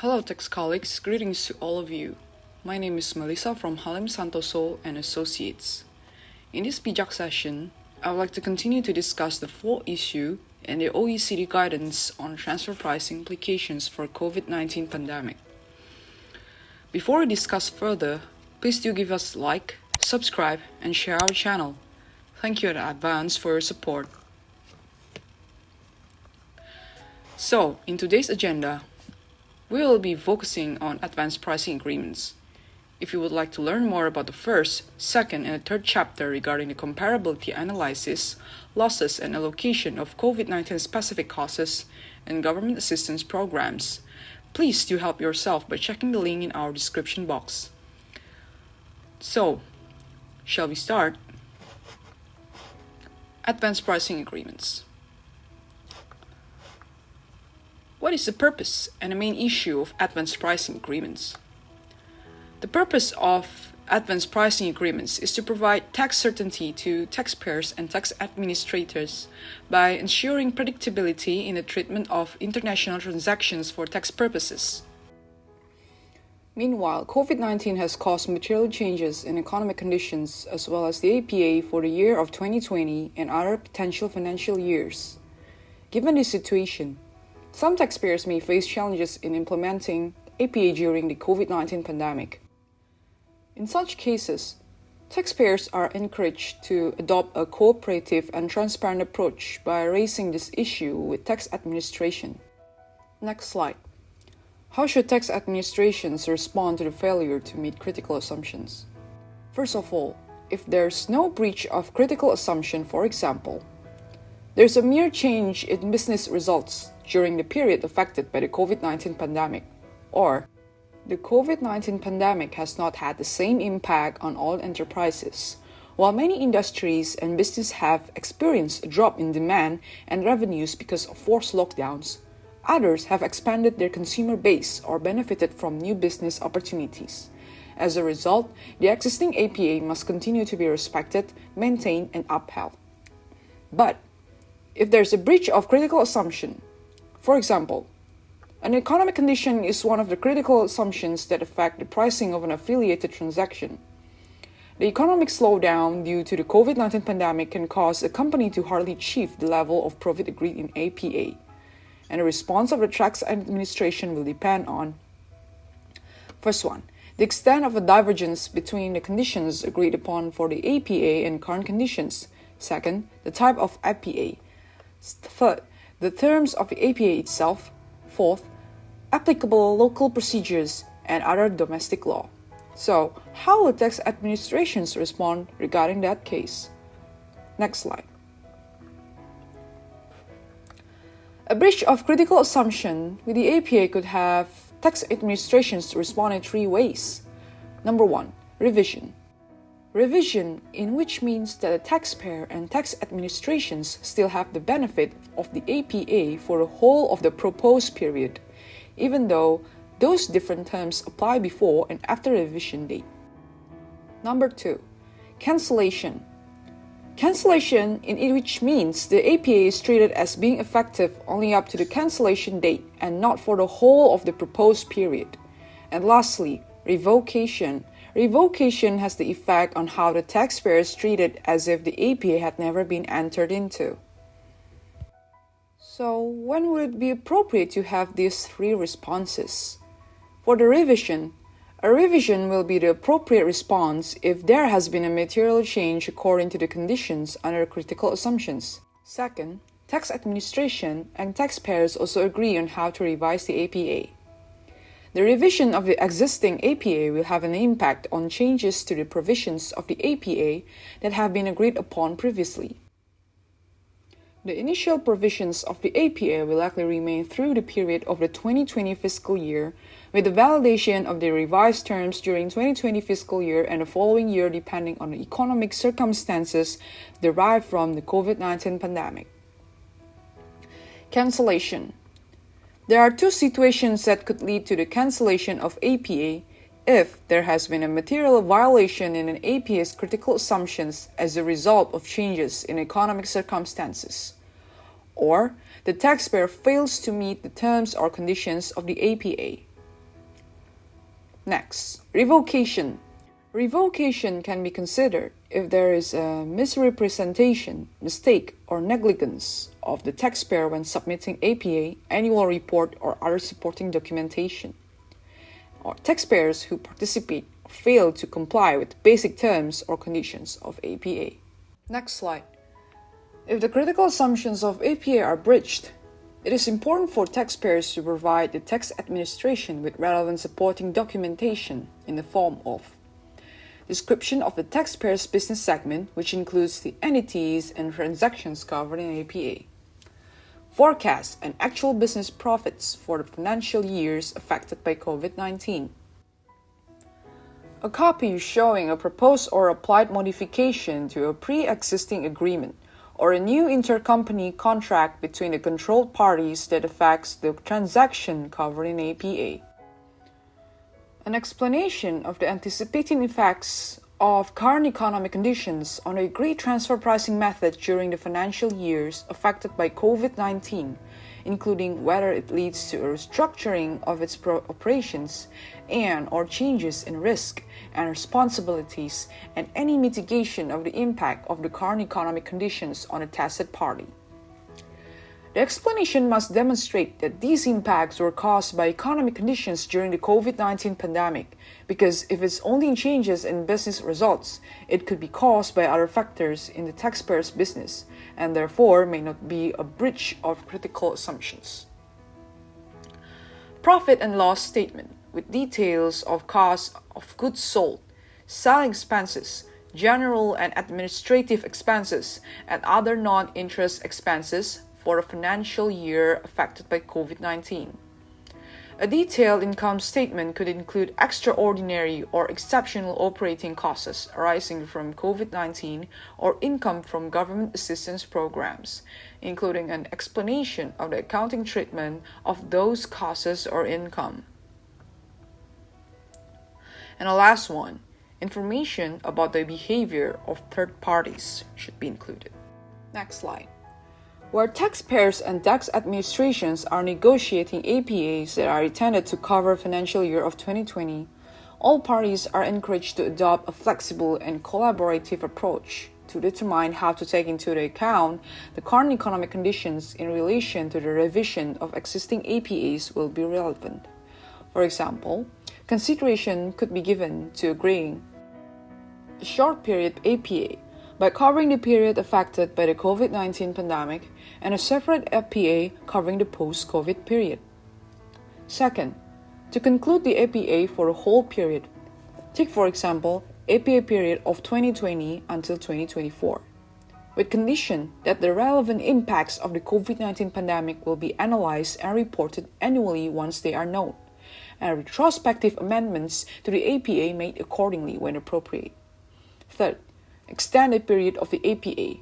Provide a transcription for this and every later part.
Hello tax colleagues, greetings to all of you. My name is Melissa from Halim Santoso and Associates. In this PJAC session, I would like to continue to discuss the floor issue and the OECD guidance on transfer pricing implications for COVID-19 pandemic. Before we discuss further, please do give us a like, subscribe, and share our channel. Thank you in advance for your support. So, in today's agenda, we will be focusing on advanced pricing agreements. If you would like to learn more about the first, second, and third chapter regarding the comparability analysis, losses, and allocation of COVID-19 specific causes and government assistance programs, please do help yourself by checking the link in our description box. So, shall we start? Advanced pricing agreements. What is the purpose and the main issue of advanced pricing agreements? The purpose of advanced pricing agreements is to provide tax certainty to taxpayers and tax administrators by ensuring predictability in the treatment of international transactions for tax purposes. Meanwhile, COVID-19 has caused material changes in economic conditions as well as the APA for the year of 2020 and other potential financial years. Given this situation, some taxpayers may face challenges in implementing APA during the COVID-19 pandemic. In such cases, taxpayers are encouraged to adopt a cooperative and transparent approach by raising this issue with tax administration. Next slide. How should tax administrations respond to the failure to meet critical assumptions? First of all, if there's no breach of critical assumption, for example, there's a mere change in business results during the period affected by the COVID-19 pandemic, or the COVID-19 pandemic has not had the same impact on all enterprises. While many industries and businesses have experienced a drop in demand and revenues because of forced lockdowns, others have expanded their consumer base or benefited from new business opportunities. As a result, the existing APA must continue to be respected, maintained, and upheld. But if there's a breach of critical assumption, for example, an economic condition is one of the critical assumptions that affect the pricing of an affiliated transaction. The economic slowdown due to the COVID-19 pandemic can cause a company to hardly achieve the level of profit agreed in APA, and the response of the tax administration will depend on: first one, the extent of a divergence between the conditions agreed upon for the APA and current conditions. Second, the type of APA. Third, the terms of the APA itself. Fourth, applicable local procedures and other domestic law. So, how will tax administrations respond regarding that case? Next slide. A breach of critical assumption with the APA could have tax administrations respond in three ways. Number one, revision. Revision, in which means that the taxpayer and tax administrations still have the benefit of the APA for the whole of the proposed period, even though those different terms apply before and after the revision date. Number two, cancellation. Cancellation, in which means the APA is treated as being effective only up to the cancellation date and not for the whole of the proposed period. And lastly, revocation. Revocation has the effect on how the taxpayer is treated as if the APA had never been entered into. So, when would it be appropriate to have these three responses? For the revision, a revision will be the appropriate response if there has been a material change according to the conditions under critical assumptions. Second, tax administration and taxpayers also agree on how to revise the APA. The revision of the existing APA will have an impact on changes to the provisions of the APA that have been agreed upon previously. The initial provisions of the APA will likely remain through the period of the 2020 fiscal year, with the validation of the revised terms during 2020 fiscal year and the following year depending on the economic circumstances derived from the COVID-19 pandemic. Cancellation. There are two situations that could lead to the cancellation of APA if there has been a material violation in an APA's critical assumptions as a result of changes in economic circumstances, or the taxpayer fails to meet the terms or conditions of the APA. Next, revocation. Revocation can be considered if there is a misrepresentation, mistake, or negligence of the taxpayer when submitting APA, annual report, or other supporting documentation, or taxpayers who participate or fail to comply with basic terms or conditions of APA. Next slide. If the critical assumptions of APA are breached, it is important for taxpayers to provide the tax administration with relevant supporting documentation in the form of description of the taxpayer's business segment, which includes the entities and transactions covered in APA, forecast and actual business profits for the financial years affected by COVID-19, a copy showing a proposed or applied modification to a pre-existing agreement or a new intercompany contract between the controlled parties that affects the transaction covered in APA. An explanation of the anticipating effects of current economic conditions on the agreed transfer pricing method during the financial years affected by COVID-19, including whether it leads to a restructuring of its operations and/or changes in risk and responsibilities, and any mitigation of the impact of the current economic conditions on a tested party. The explanation must demonstrate that these impacts were caused by economic conditions during the COVID-19 pandemic, because if it's only changes in business results, it could be caused by other factors in the taxpayer's business, and therefore may not be a breach of critical assumptions. Profit and loss statement with details of cost of goods sold, selling expenses, general and administrative expenses, and other non-interest expenses for a financial year affected by COVID-19. A detailed income statement could include extraordinary or exceptional operating costs arising from COVID-19 or income from government assistance programs, including an explanation of the accounting treatment of those costs or income. And the last one, information about the behavior of third parties should be included. Next slide. Where taxpayers and tax administrations are negotiating APAs that are intended to cover financial year of 2020, all parties are encouraged to adopt a flexible and collaborative approach to determine how to take into account the current economic conditions in relation to the revision of existing APAs will be relevant. For example, consideration could be given to agreeing a short period APA by covering the period affected by the COVID-19 pandemic and a separate APA covering the post-COVID period. Second, to conclude the APA for a whole period. Take, for example, APA period of 2020 until 2024, with condition that the relevant impacts of the COVID-19 pandemic will be analyzed and reported annually once they are known, and retrospective amendments to the APA made accordingly when appropriate. Third, extended period of the APA.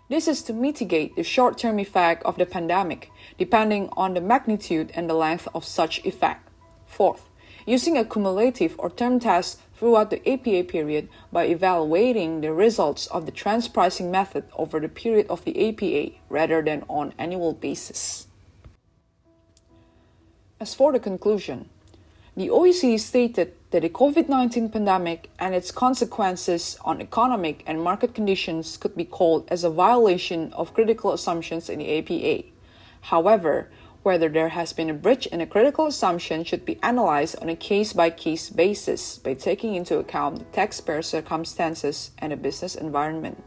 This is to mitigate the short-term effect of the pandemic, depending on the magnitude and the length of such effect. Fourth, using a cumulative or term test throughout the APA period by evaluating the results of the trans pricing method over the period of the APA rather than on annual basis. As for the conclusion, the OECD stated that the COVID-19 pandemic and its consequences on economic and market conditions could be called as a violation of critical assumptions in the APA. However, whether there has been a breach in a critical assumption should be analyzed on a case-by-case basis by taking into account the taxpayer circumstances and the business environment.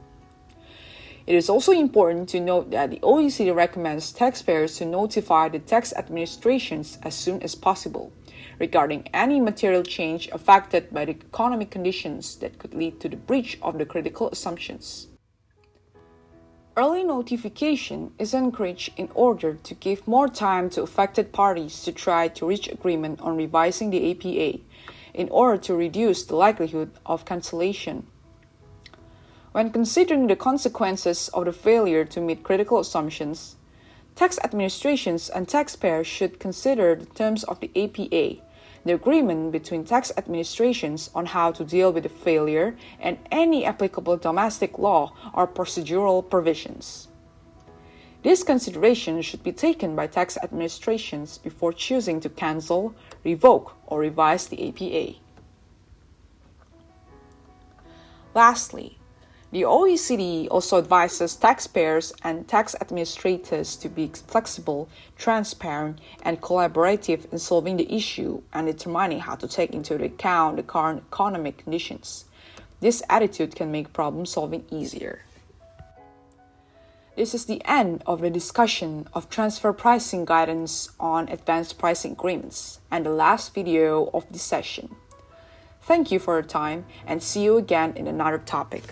It is also important to note that the OECD recommends taxpayers to notify the tax administrations as soon as possible regarding any material change affected by the economic conditions that could lead to the breach of the critical assumptions. Early notification is encouraged in order to give more time to affected parties to try to reach agreement on revising the APA in order to reduce the likelihood of cancellation. When considering the consequences of the failure to meet critical assumptions, tax administrations and taxpayers should consider the terms of the APA, the agreement between tax administrations on how to deal with the failure, and any applicable domestic law or procedural provisions. These considerations should be taken by tax administrations before choosing to cancel, revoke, or revise the APA. Lastly, the OECD also advises taxpayers and tax administrators to be flexible, transparent, and collaborative in solving the issue and determining how to take into account the current economic conditions. This attitude can make problem solving easier. This is the end of the discussion of transfer pricing guidance on advanced pricing agreements and the last video of this session. Thank you for your time and see you again in another topic.